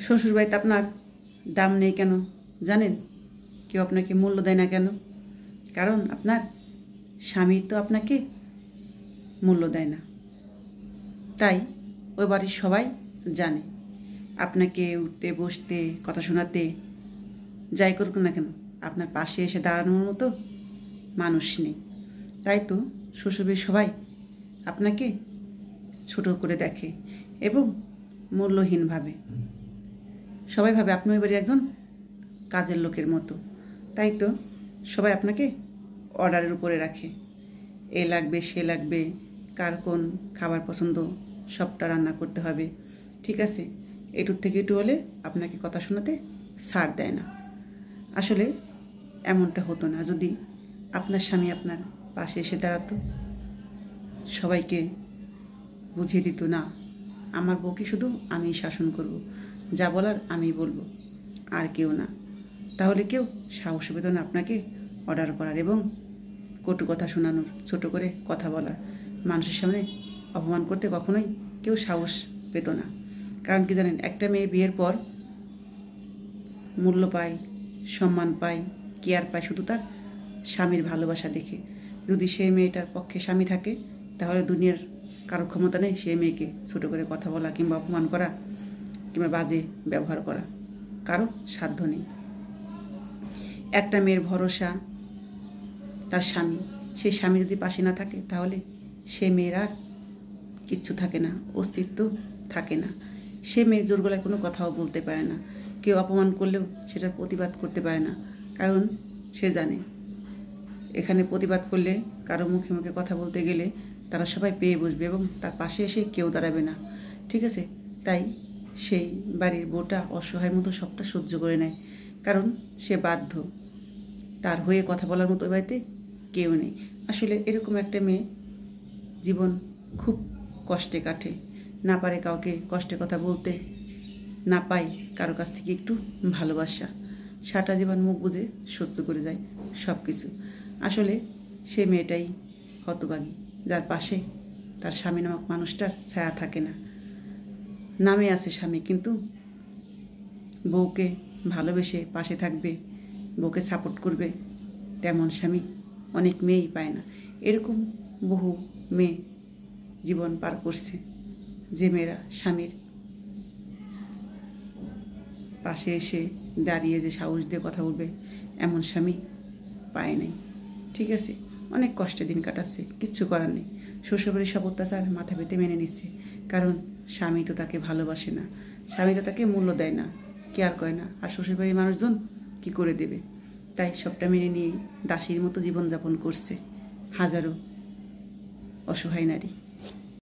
শ্বশুরবাড়িতে আপনার দাম নেই কেন জানেন? কেউ আপনাকে মূল্য দেয় না কেন? কারণ আপনার স্বামী তো আপনাকে মূল্য দেয় না। তাই ওই বাড়ির সবাই জানে আপনাকে উঠতে বসতে কথা শোনাতে যাই করুক না কেন আপনার পাশে এসে দাঁড়ানোর মতো মানুষ নেই। তাই তো শ্বশুরবাড়ির সবাই আপনাকে ছোট করে দেখে এবং মূল্যহীন ভাবে। সবাই ভাবে আপনি ওই বাড়ির একজন কাজের লোকের মতো। তাই তো সবাই আপনাকে অর্ডারের উপরে রাখে, এ লাগবে সে লাগবে, কার কোন খাবার পছন্দ সবটা রান্না করতে হবে। ঠিক আছে, এটুর থেকে একটু হলে আপনাকে কথা শোনাতে ছাড় দেয় না। আসলে এমনটা হতো না যদি আপনার স্বামী আপনার পাশে এসে দাঁড়াতো, সবাইকে বুঝিয়ে দিত না আমার বউকে শুধু আমিই শাসন করব, যা বলার আমিই বলবো, আর কেউ না। তাহলে কেউ সাহস পেত না আপনাকে অর্ডার করার এবং কটু কথা শোনানোর, ছোট করে কথা বলার, মানুষের সামনে অপমান করতে কখনোই কেউ সাহস পেত না। কারণ কি জানেন, একটা মেয়ে বিয়ের পর মূল্য পায়, সম্মান পায়, কেয়ার পায় শুধু তার স্বামীর ভালোবাসা দেখে। যদি সেই মেয়েটার পক্ষে স্বামী থাকে তাহলে দুনিয়ার কারো ক্ষমতা নেই সেই মেয়েকে ছোট করে কথা বলা কিংবা অপমান করা কিংবা বাজে ব্যবহার করা, কারো সাধ্য নেই। একটা মেয়ের ভরসা তার স্বামী, সেই স্বামী যদি পাশে না থাকে তাহলে সে মেয়ের আর কিচ্ছু থাকে না, অস্তিত্ব থাকে না। সে মেয়ে জোর গলায় কোনো কথাও বলতে পারে না, কেউ অপমান করলেও সেটার প্রতিবাদ করতে পারে না। কারণ সে জানে এখানে প্রতিবাদ করলে, কারো মুখে মুখে কথা বলতে গেলে তারা সবাই পেয়ে বসবে এবং তার পাশে এসে কেউ দাঁড়াবে না। ঠিক আছে, তাই সেই বাড়ির বউটা অসহায়ের মতো সবটা সহ্য করে নেয়। কারণ সে বাধ্য, তার হয়ে কথা বলার মতো বাড়িতে কেউ নেই। আসলে এরকম একটা মেয়ে জীবন খুব কষ্টে কাটে, না পারে কাউকে কষ্টে কথা বলতে, না পায় কারো কাছ থেকে একটু ভালোবাসা, সারাটা জীবন মুখ বুজে সহ্য করে যায় সব কিছু। আসলে সে মেয়েটাই হতভাগী, যার পাশে তার স্বামী নামক মানুষটার ছায়া থাকে না। নামে আছে স্বামী, কিন্তু বউকে ভালোবেসে পাশে থাকবে, বউকে সাপোর্ট করবে, তেমন স্বামী অনেক মেয়েই পায় না। এরকম বহু মেয়ে জীবন পার করছে, যে মেয়েরা স্বামীর পাশে এসে দাঁড়িয়ে যে সাহস দিয়ে কথা বলবে এমন স্বামী পায় নাই। ঠিক আছে, অনেক কষ্টে দিন কাটাচ্ছে, কিচ্ছু করার নেই। শ্বশুরবাড়ির সব অত্যাচার মাথা পেতে মেনে নিচ্ছে, কারণ স্বামী তো তাকে ভালোবাসে না, স্বামী তো তাকে মূল্য দেয় না, কেয়ার করে না। আর শ্বশুরবাড়ির মানুষজন কি করে দেবে? তাই সবটা মেনে নিয়েই দাসীর মতো জীবনযাপন করছে হাজারো অসহায় নারী।